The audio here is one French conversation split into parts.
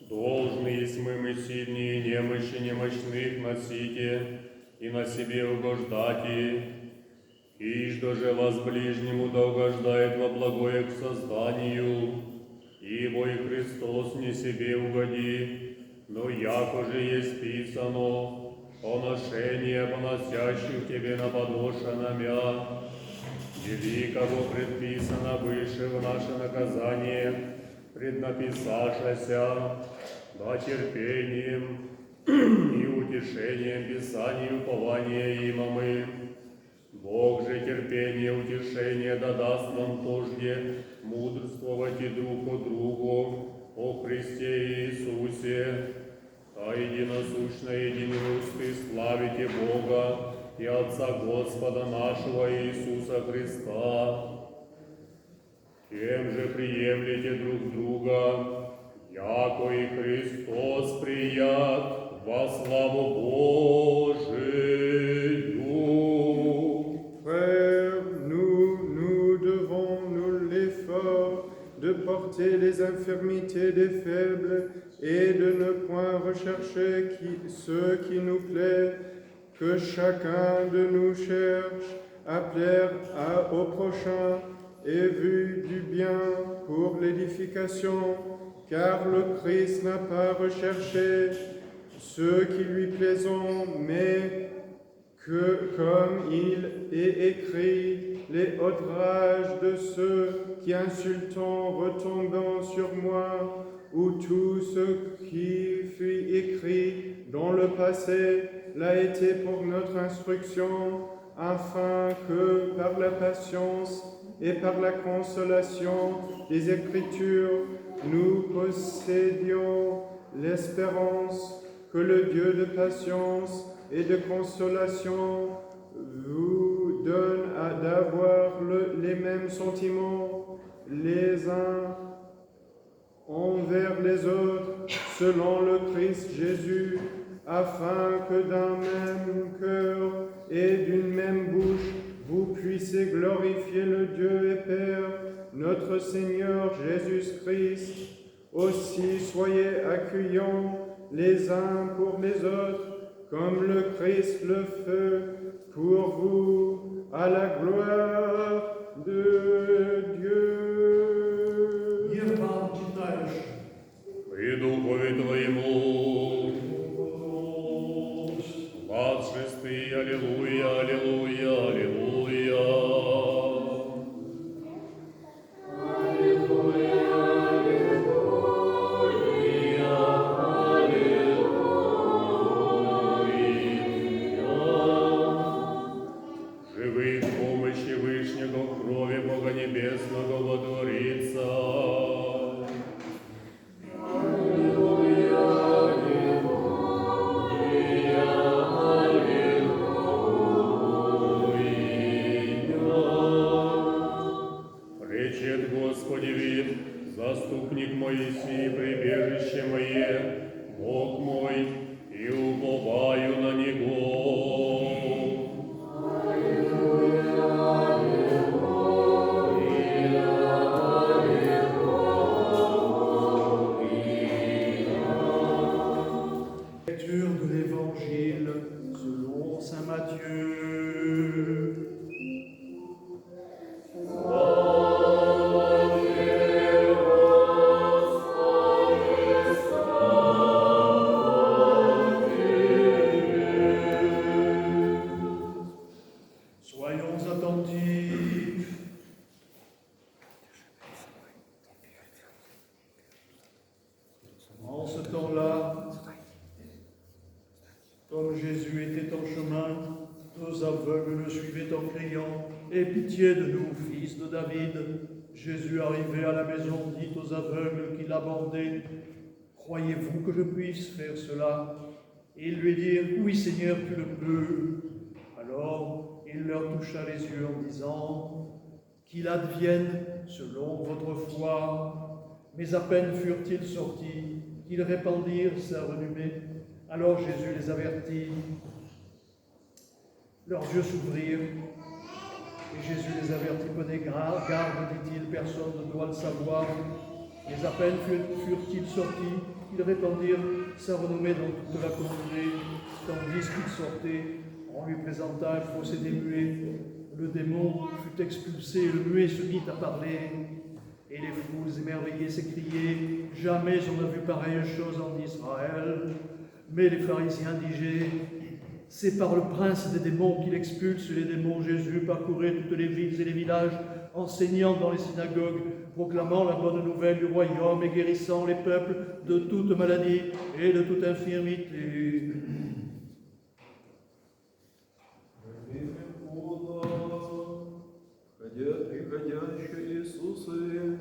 Должны есть мы сильнее немощи немощных носите и на себе угождати, и что же вас ближнему да угождает во благое к созданию, ибо и Христос не себе угоди, но яко же есть писано, поношение поносящих тебе на подошенамя, великого предписано выше в наше наказание, преднаписавшася, да терпением и утешением Писанию упования имамы. Бог же терпение, утешение да даст вам тожде мудрствовать и друг о другу о Христе Иисусе, а единосущно единоусты славите Бога и Отца Господа нашего Иисуса Христа. Тем же приемлете друг друга, яко и Христос прият во славу Божию. Frères, nous devons nous l'effort de porter les infirmités des faibles et de ne point rechercher ce qui nous plaît, que chacun de nous cherche à plaire au prochain et vu du bien pour l'édification, car le Christ n'a pas recherché ceux qui lui plaisant, mais que, comme il est écrit, les outrages de ceux qui insultant retombant sur moi, ou tout ce qui fut écrit dans le passé l'a été pour notre instruction, afin que par la patience et par la consolation des Écritures, nous possédions l'espérance que le Dieu de patience et de consolation vous donne d'avoir les mêmes sentiments les uns envers les autres selon le Christ Jésus, afin que d'un même cœur et d'une même bouche vous puissiez glorifier le Dieu et Père, notre Seigneur Jésus-Christ. Aussi soyez accueillants les uns pour les autres, comme le Christ le fait pour vous, à la gloire de Dieu. И Духове Твоему, 26, аллилуйя, аллилуйя, аллилуйя. Небесного водворится. Речет Господи вид, заступник Моисей, прибежище мое, Бог мой, и уповаю на Него. En ce temps-là, comme Jésus était en chemin, deux aveugles le suivaient en criant « Aie pitié de nous, fils de David !» Jésus, arrivé à la maison, dit aux aveugles qui l'abordaient « Croyez-vous que je puisse faire cela ?» Ils lui dirent « Oui, Seigneur, tu le peux. » Alors il leur toucha les yeux en disant « Qu'il advienne selon votre foi. » Mais à peine furent-ils sortis qu'ils répandirent sa renommée. Alors Jésus les avertit. Leurs yeux s'ouvrirent et Jésus les avertit. Prenez garde, dit-il, personne ne doit le savoir. Mais à peine furent-ils sortis, qu'ils répandirent sa renommée dans toute la communauté, tandis qu'ils sortaient, on lui présenta un procédé muet. Le démon fut expulsé, le muet se mit à parler, et les foules émerveillées s'écriaient « Jamais on n'a vu pareille chose en Israël !» Mais les pharisiens disaient « C'est par le prince des démons qu'il expulse les démons. » Jésus parcourait toutes les villes et les villages, enseignant dans les synagogues, proclamant la bonne nouvelle du royaume et guérissant les peuples de toute maladie et de toute infirmité. Приходящий Иисусе,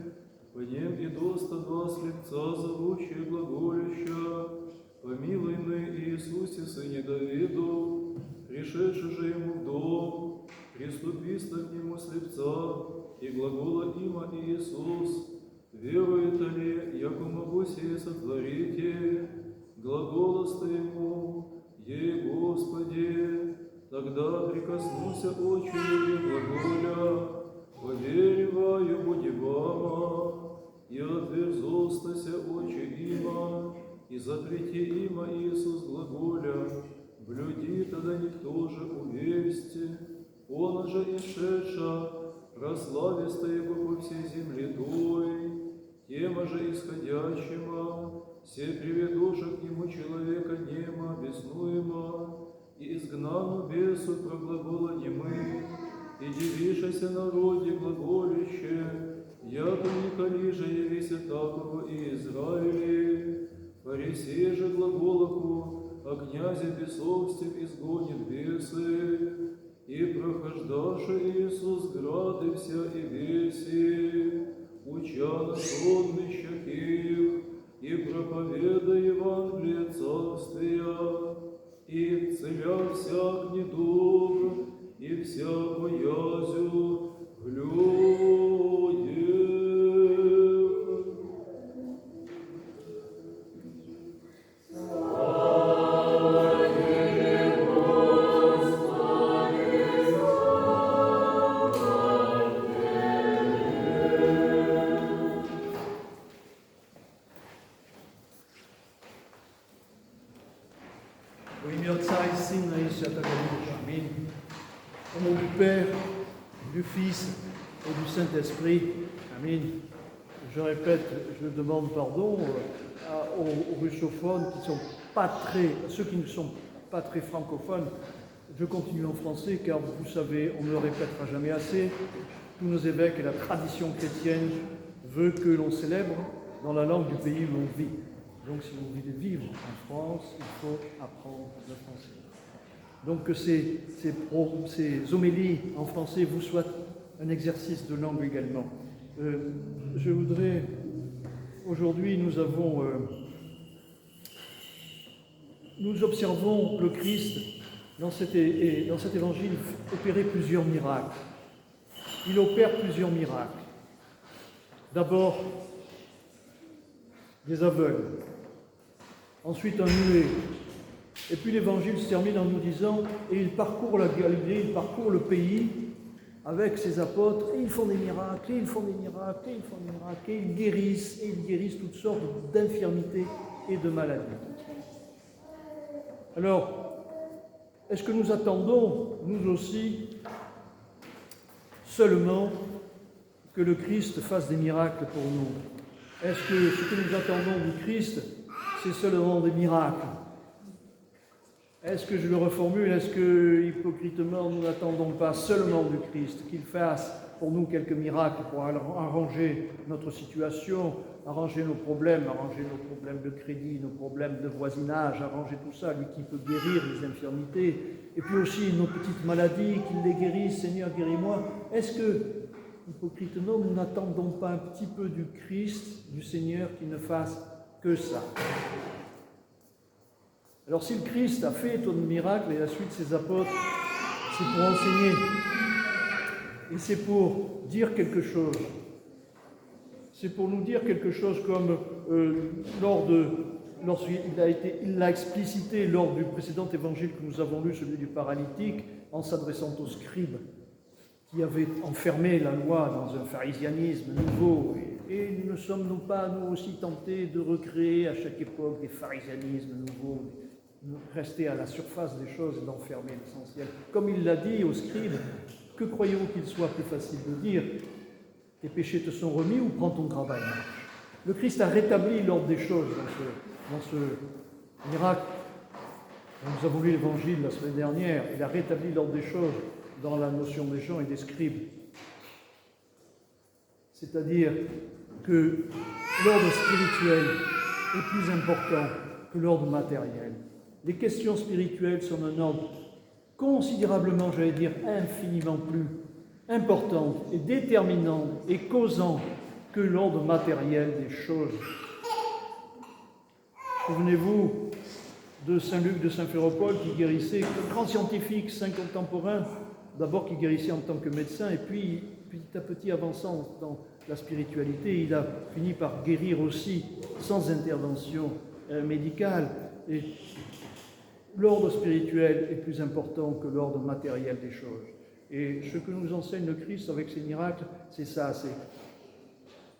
по ним и до 102 слепца зовущие глаголюща, помилуй мы, Иисусе, Сыне Давиду, пришедший же ему в дом, приступиста к нему слепца, и глагола има Иисус, верует ли, яко могу сие сотворите, глаголоста ему, ей Господи, тогда прикоснулся очи и глаголя, повериваю, буди вама, и отверзостася очи има, и запрети има Иисус глаголя, блюди тогда никто же увести, он же ишедша, прослависта его по всей земле той, тема же исходящема, все приведуша к нему человека нема, беснуема, и изгнану бесу проглагола немы, и дивишася народе глаголище, яко николи же явися такого и Израиле, фарисей же глаголаху, а князя бесовстив изгонит бесы, и прохождаши Иисус грады вся и веси, уча на сонмищах их, и проповеда Евангелие Царствия, и целя всяк недуг, и вся боязю глюдев. Au nom du Père, du Fils et du Saint-Esprit. Amen. Je répète, je demande pardon aux russophones ceux qui ne sont pas très francophones. Je continue en français car vous savez, on ne le répétera jamais assez. Tous nos évêques et la tradition chrétienne veut que l'on célèbre dans la langue du pays où l'on vit. Donc si vous voulez vivre en France, il faut apprendre le français. Donc que ces homélies en français vous soient un exercice de langue également. Je voudrais, aujourd'hui nous observons le Christ dans cet évangile opérer plusieurs miracles. Il opère plusieurs miracles. D'abord, des aveugles, ensuite un muet. Et puis l'évangile se termine en nous disant « Et il parcourt la Galilée, il parcourt le pays avec ses apôtres, et ils font des miracles, et ils font des miracles, et ils font des miracles, et ils guérissent toutes sortes d'infirmités et de maladies. » Alors, est-ce que nous attendons, nous aussi, seulement que le Christ fasse des miracles pour nous? Est-ce que ce que nous attendons du Christ, c'est seulement des miracles? Est-ce que je le reformule? Est-ce que, hypocritement, nous n'attendons pas seulement du Christ qu'il fasse pour nous quelques miracles pour arranger notre situation, arranger nos problèmes de crédit, nos problèmes de voisinage, arranger tout ça, lui qui peut guérir les infirmités, et puis aussi nos petites maladies, qu'il les guérisse, Seigneur, guéris-moi. Est-ce que, hypocritement, nous n'attendons pas un petit peu du Christ, du Seigneur, qui ne fasse que ça? Alors si le Christ a fait tant de miracles et a suivi ses apôtres, c'est pour enseigner et c'est pour dire quelque chose. C'est pour nous dire quelque chose comme il l'a explicité lors du précédent évangile que nous avons lu, celui du paralytique, en s'adressant aux scribes qui avaient enfermé la loi dans un pharisianisme nouveau Et ne sommes-nous pas, nous aussi, tentés de recréer à chaque époque des pharisianismes nouveaux, de rester à la surface des choses et d'enfermer l'essentiel? Comme il l'a dit aux scribes, que croyez-vous qu'il soit plus facile de dire? Tes péchés te sont remis ou prends ton travail, marche. Le Christ a rétabli l'ordre des choses dans ce miracle. On nous avons lu l'évangile la semaine dernière. Il a rétabli l'ordre des choses dans la notion des gens et des scribes. C'est-à-dire que l'ordre spirituel est plus important que l'ordre matériel. Les questions spirituelles sont d'un ordre considérablement, j'allais dire infiniment plus importante et déterminante et causant que l'ordre matériel des choses. Souvenez-vous de Saint Luc de Saint-Phéropole qui guérissait, un grand scientifique, saint contemporain, d'abord qui guérissait en tant que médecin et puis petit à petit avançant dans la spiritualité, il a fini par guérir aussi sans intervention médicale. Et l'ordre spirituel est plus important que l'ordre matériel des choses. Et ce que nous enseigne le Christ avec ses miracles, c'est ça, c'est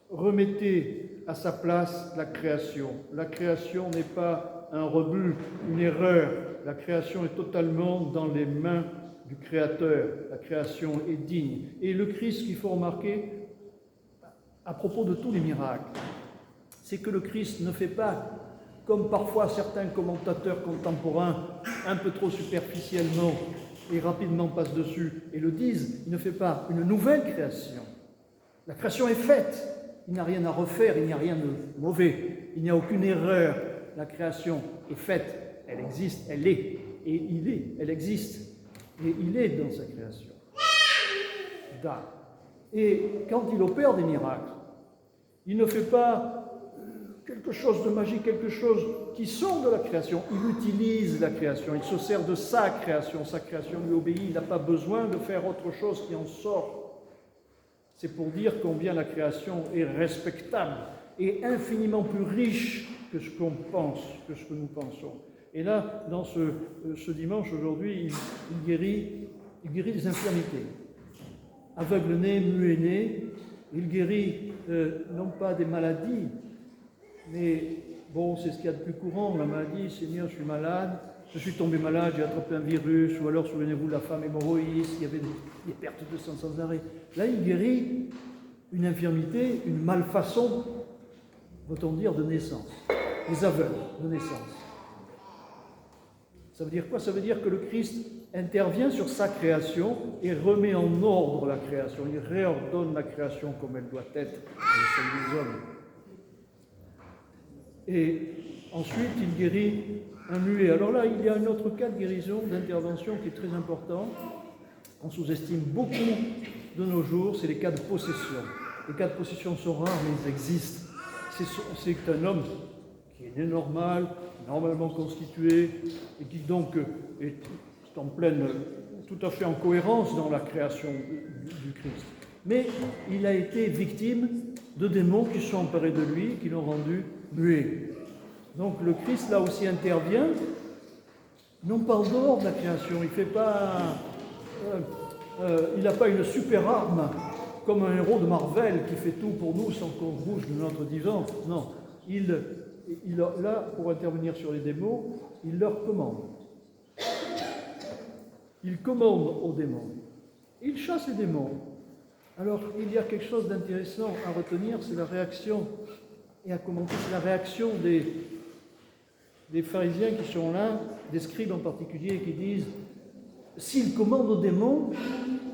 remettez à sa place la création. La création n'est pas un rebut, une erreur. La création est totalement dans les mains du Créateur. La création est digne. Et le Christ, qu'il faut remarquer, à propos de tous les miracles, c'est que le Christ ne fait pas, comme parfois certains commentateurs contemporains, un peu trop superficiellement et rapidement passent dessus et le disent, il ne fait pas une nouvelle création. La création est faite, il n'y a rien à refaire, il n'y a rien de mauvais, il n'y a aucune erreur. La création est faite, elle existe, elle est, et il est, elle existe, et il est dans sa création. Et quand il opère des miracles, il ne fait pas quelque chose de magique, quelque chose qui sort de la création. Il utilise la création, il se sert de sa création lui obéit, il n'a pas besoin de faire autre chose qui en sort. C'est pour dire combien la création est respectable et infiniment plus riche que ce qu'on pense, que ce que nous pensons. Et là, dans ce dimanche, aujourd'hui, il guérit des infirmités. Aveugle-né, muet-né, il guérit non pas des maladies, mais bon, c'est ce qu'il y a de plus courant, la maladie. Seigneur, je suis malade, je suis tombé malade, j'ai attrapé un virus, ou alors, souvenez-vous, la femme hémorroïste, il y avait des pertes de sang sans arrêt. Là, il guérit une infirmité, une malfaçon, va-t-on dire, de naissance, les aveugles de naissance. Ça veut dire quoi? Ça veut dire que le Christ intervient sur sa création et remet en ordre la création. Il réordonne la création comme elle doit être au sein des hommes. Et ensuite, il guérit un muet. Alors là, il y a un autre cas de guérison, d'intervention qui est très important. On sous-estime beaucoup de nos jours, c'est les cas de possession. Les cas de possession sont rares, mais ils existent. C'est un homme qui est né normal, normalement constitué, et qui donc est en pleine, tout à fait en cohérence dans la création du Christ. Mais il a été victime de démons qui sont emparés de lui, qui l'ont rendu muet. Donc le Christ là aussi intervient, non pas en dehors de la création, il fait pas, il n'a pas une super arme comme un héros de Marvel qui fait tout pour nous sans qu'on bouge de notre divan. Non, là, pour intervenir sur les démons, il leur commande. Il commande aux démons. Il chasse les démons. Alors, il y a quelque chose d'intéressant à retenir, c'est la réaction, et à commenter, c'est la réaction des pharisiens qui sont là, des scribes en particulier, qui disent « S'il commande aux démons,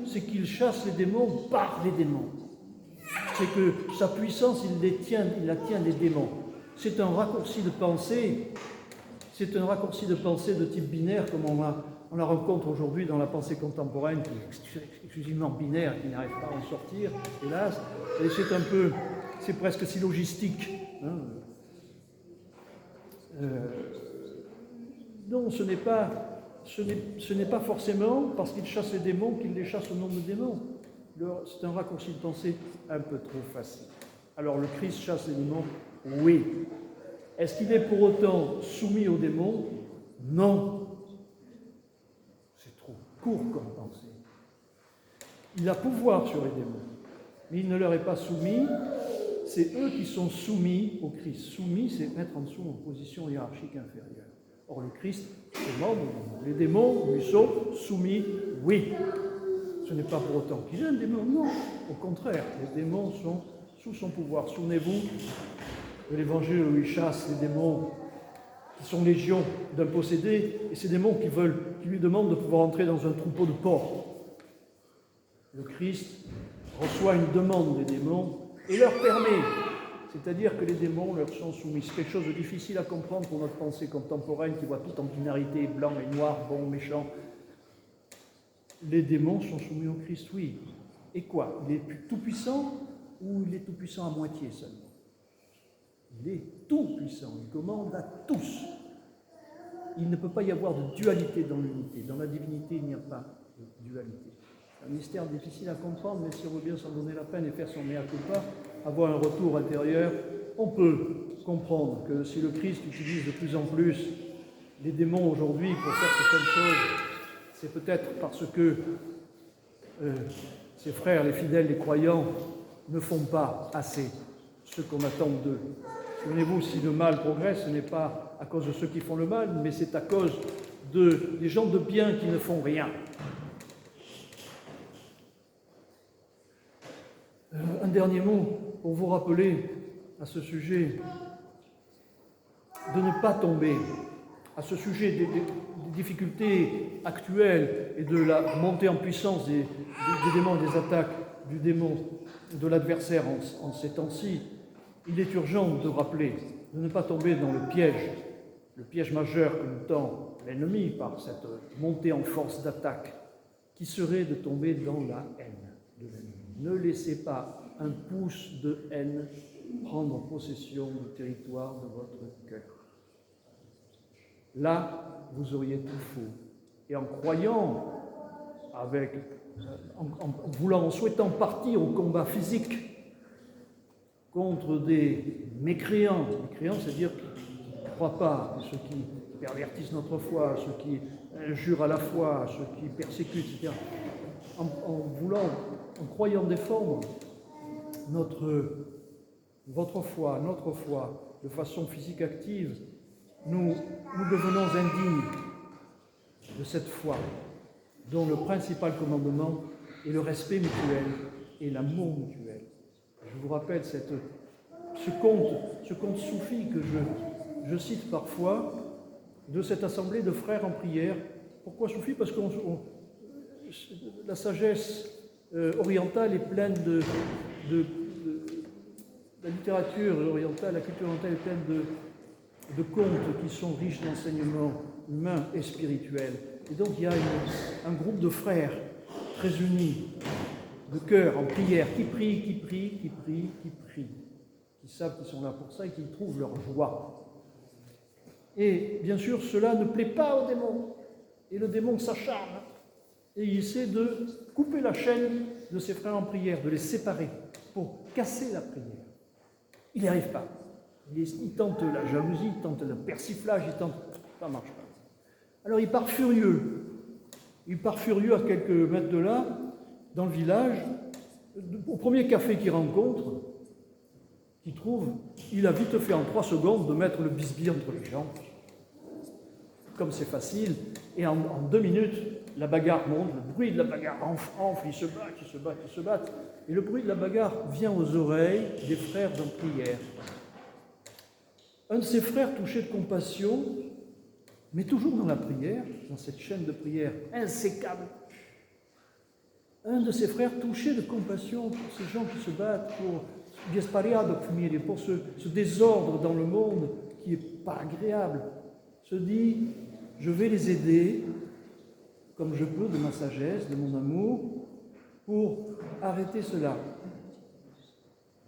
c'est qu'il chasse les démons par les démons. C'est que sa puissance, il la tient des démons. » C'est un raccourci de pensée, de type binaire, comme on la rencontre aujourd'hui dans la pensée contemporaine, qui est exclusivement binaire, qui n'arrive pas à en sortir, hélas. Et c'est presque syllogistique. Hein. Non, ce n'est pas forcément parce qu'il chasse les démons qu'il les chasse au nom de démons. C'est un raccourci de pensée un peu trop facile. Alors le Christ chasse les démons, oui. Est-ce qu'il est pour autant soumis aux démons? Non. C'est trop court comme pensée. Il a pouvoir sur les démons, mais il ne leur est pas soumis. c'est eux qui sont soumis au Christ. Soumis, c'est mettre en dessous en position hiérarchique inférieure. Or, le Christ est membre du démon. Les démons lui sont soumis, oui. Ce n'est pas pour autant qu'il est un démon, non. Au contraire, les démons sont sous son pouvoir. Souvenez-vous de l'évangile où il chasse les démons qui sont légions d'un possédé, et ces démons qui lui demandent de pouvoir entrer dans un troupeau de porcs. Le Christ reçoit une demande des démons et leur permet, c'est-à-dire que les démons leur sont soumis. C'est quelque chose de difficile à comprendre pour notre pensée contemporaine qui voit tout en binarité, blanc et noir, bon, méchant. Les démons sont soumis au Christ, oui. Et quoi? Il est tout-puissant ou il est tout-puissant à moitié seulement? Il est tout-puissant, il commande à tous. Il ne peut pas y avoir de dualité dans l'unité. Dans la divinité, il n'y a pas de dualité. Un mystère difficile à comprendre, mais si on veut bien s'en donner la peine et faire son mea culpa, avoir un retour intérieur, on peut comprendre que si le Christ utilise de plus en plus les démons aujourd'hui pour faire certaines choses, c'est peut-être parce que ses frères, les fidèles, les croyants, ne font pas assez ce qu'on attend d'eux. Souvenez-vous, si le mal progresse, ce n'est pas à cause de ceux qui font le mal, mais c'est à cause des gens de bien qui ne font rien. Un dernier mot pour vous rappeler à ce sujet de ne pas tomber, à ce sujet des difficultés actuelles et de la montée en puissance des démons, des attaques du démon, de l'adversaire en ces temps-ci. Il est urgent de rappeler, de ne pas tomber dans le piège majeur que nous tend l'ennemi par cette montée en force d'attaque, qui serait de tomber dans la haine de l'ennemi. Ne laissez pas un pouce de haine prendre possession du territoire de votre cœur. Là, vous auriez tout faux. Et en croyant, en souhaitant partir au combat physique contre des mécréants, c'est-à-dire qui ne croient pas, ceux qui pervertissent notre foi, ceux qui injurent à la foi, ceux qui persécutent, etc. En croyant défendre votre foi, notre foi, de façon physique active, nous devenons indignes de cette foi, dont le principal commandement est le respect mutuel et l'amour mutuel. Je vous rappelle ce conte soufi que je cite parfois de cette assemblée de frères en prière. Pourquoi soufi? Parce que la sagesse orientale est pleine la littérature orientale, la culture orientale est pleine de contes qui sont riches d'enseignements humains et spirituels. Et donc il y a un groupe de frères très unis, de cœur, en prière, qui prient, qui savent qu'ils sont là pour ça et qui trouvent leur joie. Et bien sûr, cela ne plaît pas au démon. Et le démon s'acharne. Et il essaie de couper la chaîne de ses frères en prière, de les séparer pour casser la prière. Il n'y arrive pas. Il tente la jalousie, il tente le persiflage, ça ne marche pas. Alors il part furieux. Il part furieux à quelques mètres de là, dans le village. Au premier café qu'il rencontre, qu'il trouve, il a vite fait en 3 secondes de mettre le bisbille entre les jambes. Comme c'est facile. Et en 2 minutes, la bagarre monte, le bruit de la bagarre enfle, ils se battent. Et le bruit de la bagarre vient aux oreilles des frères en prière. Un de ses frères touché de compassion, mais toujours dans la prière, dans cette chaîne de prière insécable, un de ses frères touché de compassion pour ces gens qui se battent, pour ce désordre dans le monde qui n'est pas agréable, se dit, je vais les aider comme je peux de ma sagesse, de mon amour, pour arrêter cela.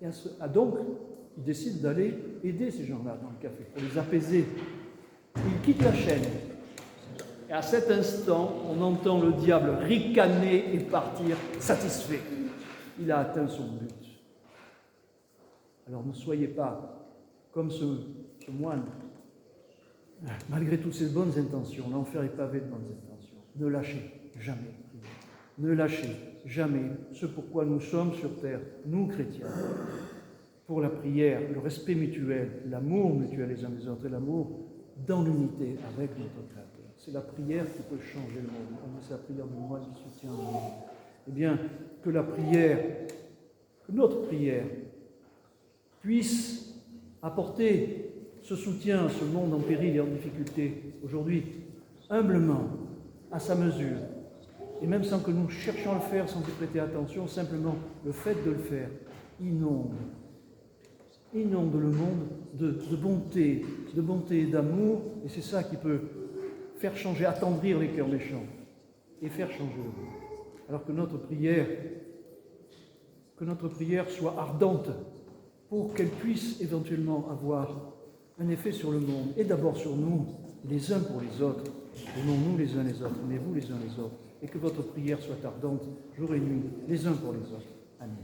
Et donc, il décide d'aller aider ces gens-là dans le café, pour les apaiser. Il quitte la chaîne. Et à cet instant, on entend le diable ricaner et partir satisfait. Il a atteint son but. Alors ne soyez pas comme ce moine. Malgré toutes ces bonnes intentions, l'enfer est pavé de bonnes intentions. Ne lâchez jamais. Ne lâchez jamais ce pourquoi nous sommes sur terre, nous chrétiens. pour la prière, le respect mutuel, l'amour mutuel les uns des autres et l'amour dans l'unité avec notre Créateur. C'est la prière qui peut changer le monde. On dit c'est la prière du moine qui soutient le monde. Eh bien, que la prière, que notre prière puisse apporter ce soutien à ce monde en péril et en difficulté aujourd'hui, humblement, à sa mesure, et même sans que nous cherchions à le faire, sans y prêter attention, simplement le fait de le faire inonde le monde de bonté et d'amour, et c'est ça qui peut faire changer, attendrir les cœurs méchants et faire changer le monde. Alors que notre prière soit ardente pour qu'elle puisse éventuellement avoir un effet sur le monde, et d'abord sur nous, les uns pour les autres, et non nous les uns les autres, mais vous les uns les autres, et que votre prière soit ardente jour et nuit, les uns pour les autres. Amen.